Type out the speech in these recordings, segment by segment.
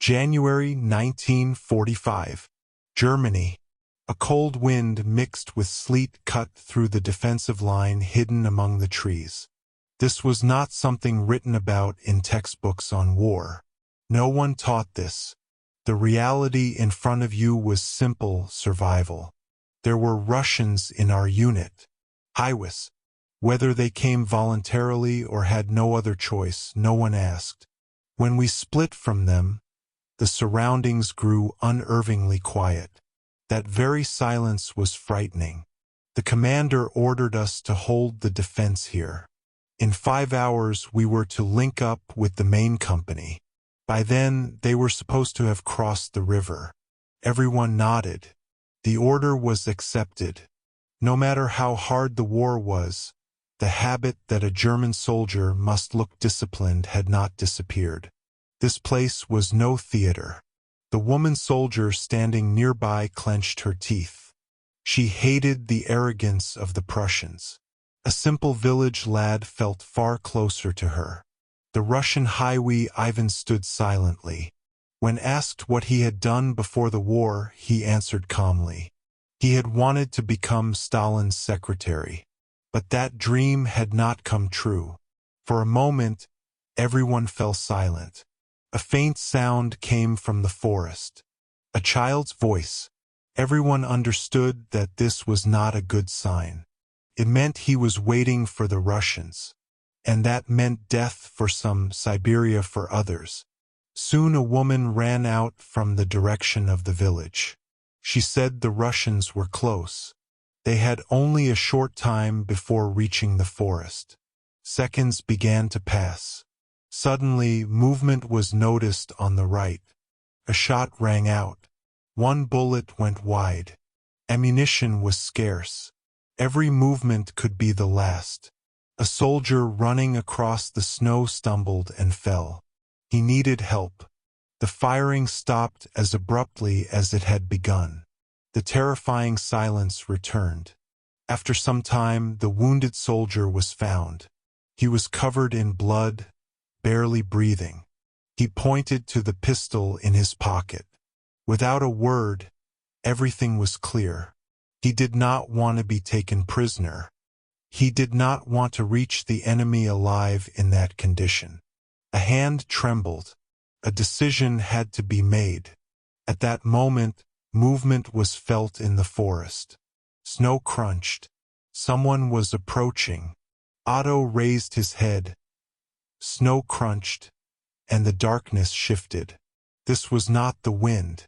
January 1945. Germany. A cold wind mixed with sleet cut through the defensive line hidden among the trees. This was not something written about in textbooks on war. No one taught this. The reality in front of you was simple survival. There were Russians in our unit. Hiwis. Whether they came voluntarily or had no other choice, no one asked. When we split from them, the surroundings grew unnervingly quiet. That very silence was frightening. The commander ordered us to hold the defense here. In 5 hours we were to link up with the main company. By then they were supposed to have crossed the river. Everyone nodded. The order was accepted. No matter how hard the war was, the habit that a German soldier must look disciplined had not disappeared. This place was no theater. The woman soldier standing nearby clenched her teeth. She hated the arrogance of the Prussians. A simple village lad felt far closer to her. The Russian Hiwis Ivan stood silently. When asked what he had done before the war, he answered calmly. He had wanted to become Stalin's secretary. But that dream had not come true. For a moment, everyone fell silent. A faint sound came from the forest. A child's voice. Everyone understood that this was not a good sign. It meant he was waiting for the Russians. And that meant death for some, Siberia for others. Soon a woman ran out from the direction of the village. She said the Russians were close. They had only a short time before reaching the forest. Seconds began to pass. Suddenly, movement was noticed on the right. A shot rang out. One bullet went wide. Ammunition was scarce. Every movement could be the last. A soldier running across the snow stumbled and fell. He needed help. The firing stopped as abruptly as it had begun. The terrifying silence returned. After some time, the wounded soldier was found. He was covered in blood, barely breathing. He pointed to the pistol in his pocket. Without a word, everything was clear. He did not want to be taken prisoner. He did not want to reach the enemy alive in that condition. A hand trembled. A decision had to be made. At that moment, movement was felt in the forest. Snow crunched. Someone was approaching. Otto raised his head. Snow crunched, and the darkness shifted. This was not the wind.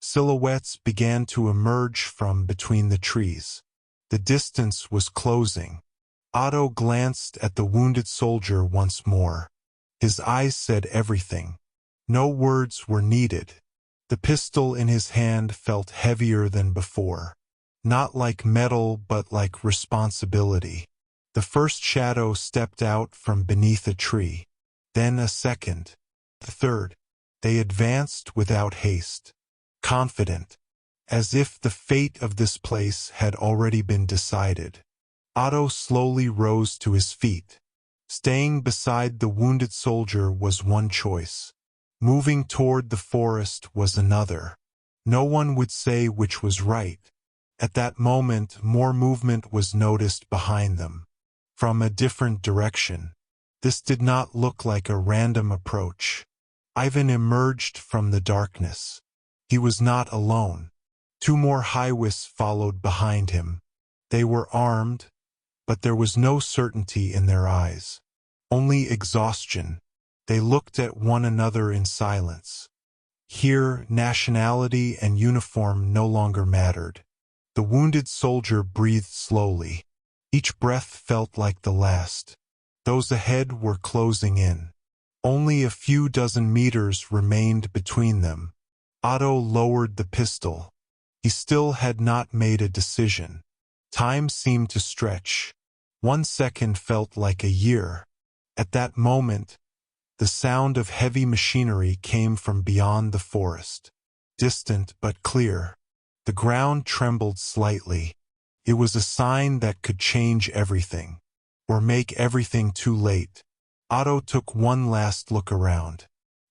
Silhouettes began to emerge from between the trees. The distance was closing. Otto glanced at the wounded soldier once more. His eyes said everything. No words were needed. The pistol in his hand felt heavier than before. Not like metal, but like responsibility. The first shadow stepped out from beneath a tree. Then a second. The third. They advanced without haste. Confident. As if the fate of this place had already been decided. Otto slowly rose to his feet. Staying beside the wounded soldier was one choice. Moving toward the forest was another. No one would say which was right. At that moment, more movement was noticed behind them. From a different direction. This did not look like a random approach. Ivan emerged from the darkness. He was not alone. 2 more Hiwis followed behind him. They were armed, but there was no certainty in their eyes. Only exhaustion. They looked at one another in silence. Here, nationality and uniform no longer mattered. The wounded soldier breathed slowly. Each breath felt like the last. Those ahead were closing in. Only a few dozen meters remained between them. Otto lowered the pistol. He still had not made a decision. Time seemed to stretch. 1 second felt like a year. At that moment, the sound of heavy machinery came from beyond the forest. Distant but clear. The ground trembled slightly. It was a sign that could change everything. Or make everything too late. Otto took one last look around.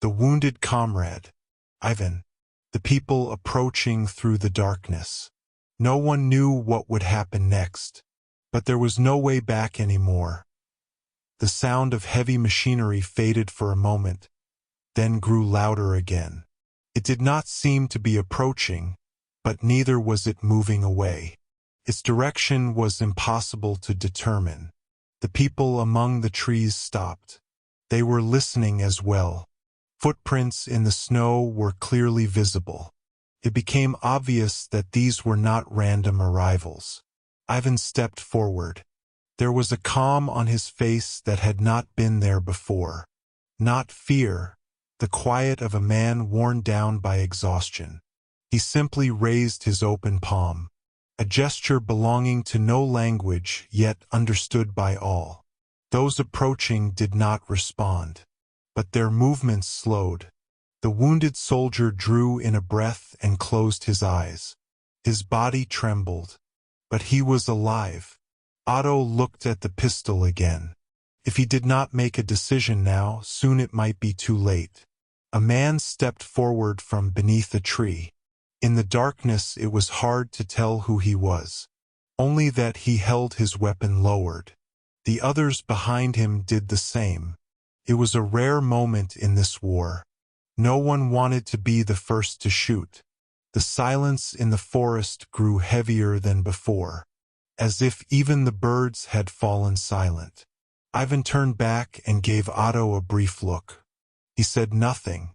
The wounded comrade. Ivan. The people approaching through the darkness. No one knew what would happen next, but there was no way back anymore. The sound of heavy machinery faded for a moment, then grew louder again. It did not seem to be approaching, but neither was it moving away. Its direction was impossible to determine. The people among the trees stopped. They were listening as well. Footprints in the snow were clearly visible. It became obvious that these were not random arrivals. Ivan stepped forward. There was a calm on his face that had not been there before. Not fear, the quiet of a man worn down by exhaustion. He simply raised his open palm, a gesture belonging to no language yet understood by all. Those approaching did not respond, but their movements slowed. The wounded soldier drew in a breath and closed his eyes. His body trembled, but he was alive. Otto looked at the pistol again. If he did not make a decision now, soon it might be too late. A man stepped forward from beneath a tree. In the darkness it was hard to tell who he was, only that he held his weapon lowered. The others behind him did the same. It was a rare moment in this war. No one wanted to be the first to shoot. The silence in the forest grew heavier than before, as if even the birds had fallen silent. Ivan turned back and gave Otto a brief look. He said nothing,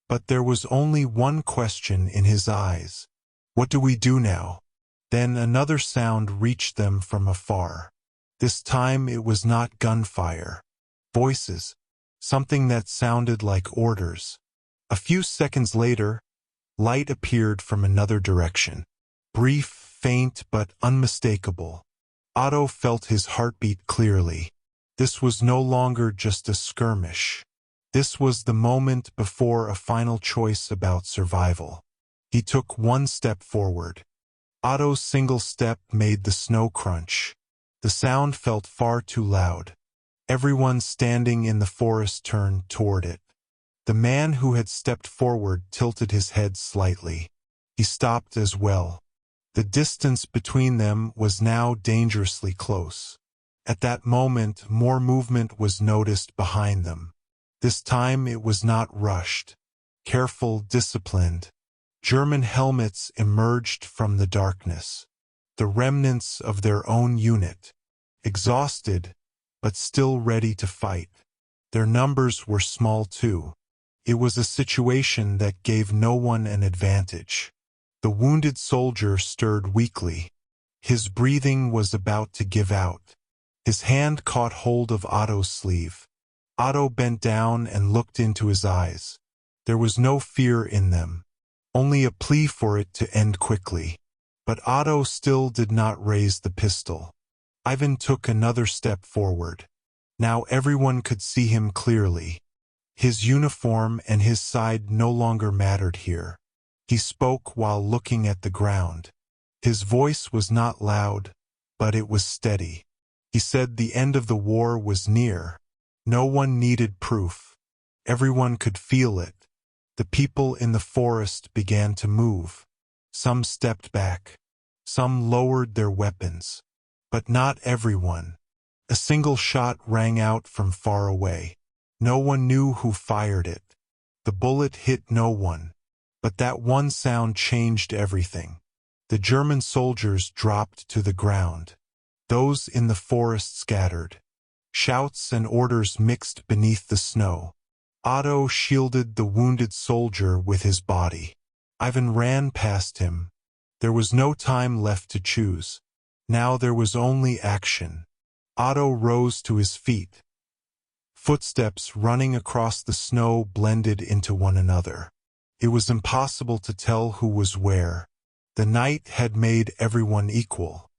but there was only one question in his eyes. What do we do now? Then another sound reached them from afar. This time it was not gunfire. Voices, something that sounded like orders. A few seconds later, light appeared from another direction. Brief, faint, but unmistakable. Otto felt his heartbeat clearly. This was no longer just a skirmish. This was the moment before a final choice about survival. He took one step forward. Otto's single step made the snow crunch. The sound felt far too loud. Everyone standing in the forest turned toward it. The man who had stepped forward tilted his head slightly. He stopped as well. The distance between them was now dangerously close. At that moment, more movement was noticed behind them. This time it was not rushed. Careful, disciplined. German helmets emerged from the darkness. The remnants of their own unit. Exhausted, but still ready to fight. Their numbers were small too. It was a situation that gave no one an advantage. The wounded soldier stirred weakly. His breathing was about to give out. His hand caught hold of Otto's sleeve. Otto bent down and looked into his eyes. There was no fear in them, only a plea for it to end quickly. But Otto still did not raise the pistol. Ivan took another step forward. Now everyone could see him clearly. His uniform and his side no longer mattered here. He spoke while looking at the ground. His voice was not loud, but it was steady. He said the end of the war was near. No one needed proof. Everyone could feel it. The people in the forest began to move. Some stepped back. Some lowered their weapons. But not everyone. A single shot rang out from far away. No one knew who fired it. The bullet hit no one. But that one sound changed everything. The German soldiers dropped to the ground. Those in the forest scattered. Shouts and orders mixed beneath the snow. Otto shielded the wounded soldier with his body. Ivan ran past him. There was no time left to choose. Now there was only action. Otto rose to his feet. Footsteps running across the snow blended into one another. It was impossible to tell who was where. The night had made everyone equal.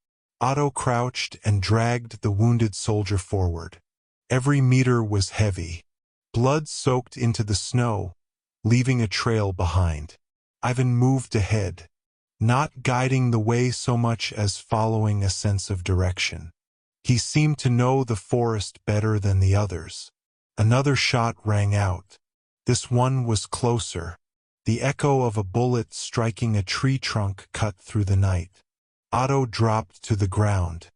Otto crouched and dragged the wounded soldier forward. Every meter was heavy. Blood soaked into the snow, leaving a trail behind. Ivan moved ahead, not guiding the way so much as following a sense of direction. He seemed to know the forest better than the others. Another shot rang out. This one was closer. The echo of a bullet striking a tree trunk cut through the night. Otto dropped to the ground.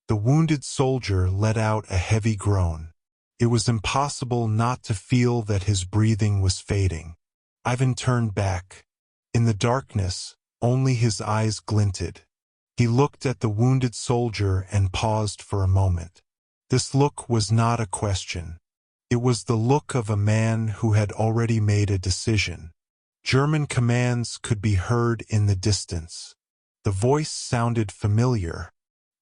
The wounded soldier let out a heavy groan. It was impossible not to feel that his breathing was fading. Ivan turned back. In the darkness, only his eyes glinted. He looked at the wounded soldier and paused for a moment. This look was not a question. It was the look of a man who had already made a decision. German commands could be heard in the distance. The voice sounded familiar,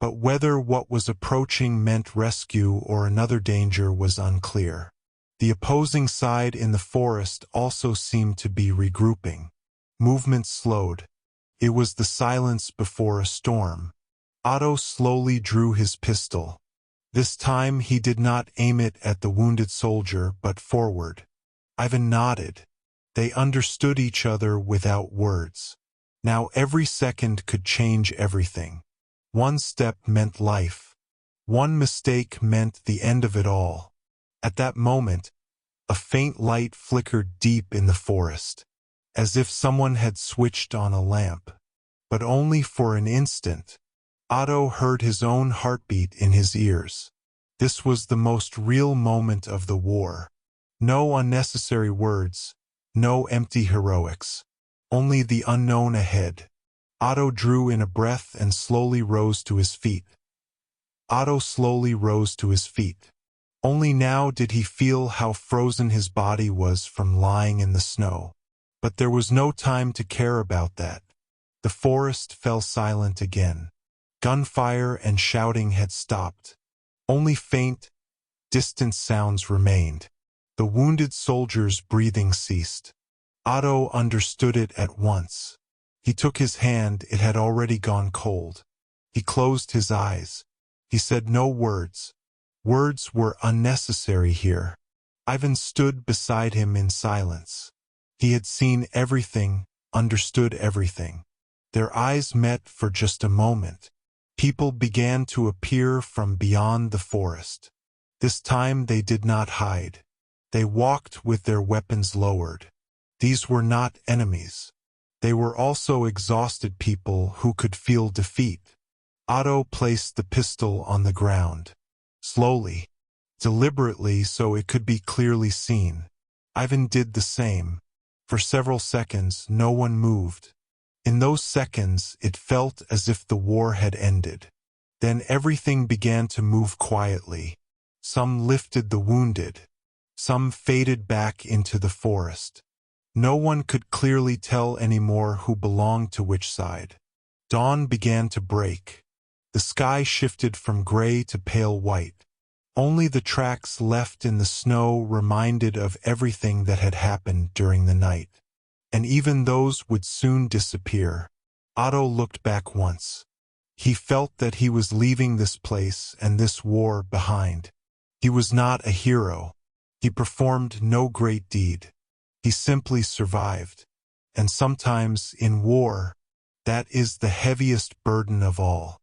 but whether what was approaching meant rescue or another danger was unclear. The opposing side in the forest also seemed to be regrouping. Movement slowed. It was the silence before a storm. Otto slowly drew his pistol. This time he did not aim it at the wounded soldier but forward. Ivan nodded. They understood each other without words. Now every second could change everything. One step meant life. One mistake meant the end of it all. At that moment, a faint light flickered deep in the forest, as if someone had switched on a lamp. But only for an instant. Otto heard his own heartbeat in his ears. This was the most real moment of the war. No unnecessary words, no empty heroics. Only the unknown ahead. Otto drew in a breath and slowly rose to his feet. Otto slowly rose to his feet. Only now did he feel how frozen his body was from lying in the snow. But there was no time to care about that. The forest fell silent again. Gunfire and shouting had stopped. Only faint, distant sounds remained. The wounded soldier's breathing ceased. Otto understood it at once. He took his hand, it had already gone cold. He closed his eyes. He said no words. Words were unnecessary here. Ivan stood beside him in silence. He had seen everything, understood everything. Their eyes met for just a moment. People began to appear from beyond the forest. This time they did not hide. They walked with their weapons lowered. These were not enemies. They were also exhausted people who could feel defeat. Otto placed the pistol on the ground. Slowly, deliberately so it could be clearly seen. Ivan did the same. For several seconds no one moved. In those seconds it felt as if the war had ended. Then everything began to move quietly. Some lifted the wounded. Some faded back into the forest. No one could clearly tell anymore who belonged to which side. Dawn began to break. The sky shifted from gray to pale white. Only the tracks left in the snow reminded of everything that had happened during the night. And even those would soon disappear. Otto looked back once. He felt that he was leaving this place and this war behind. He was not a hero. He performed no great deed. He simply survived. And sometimes, in war, that is the heaviest burden of all.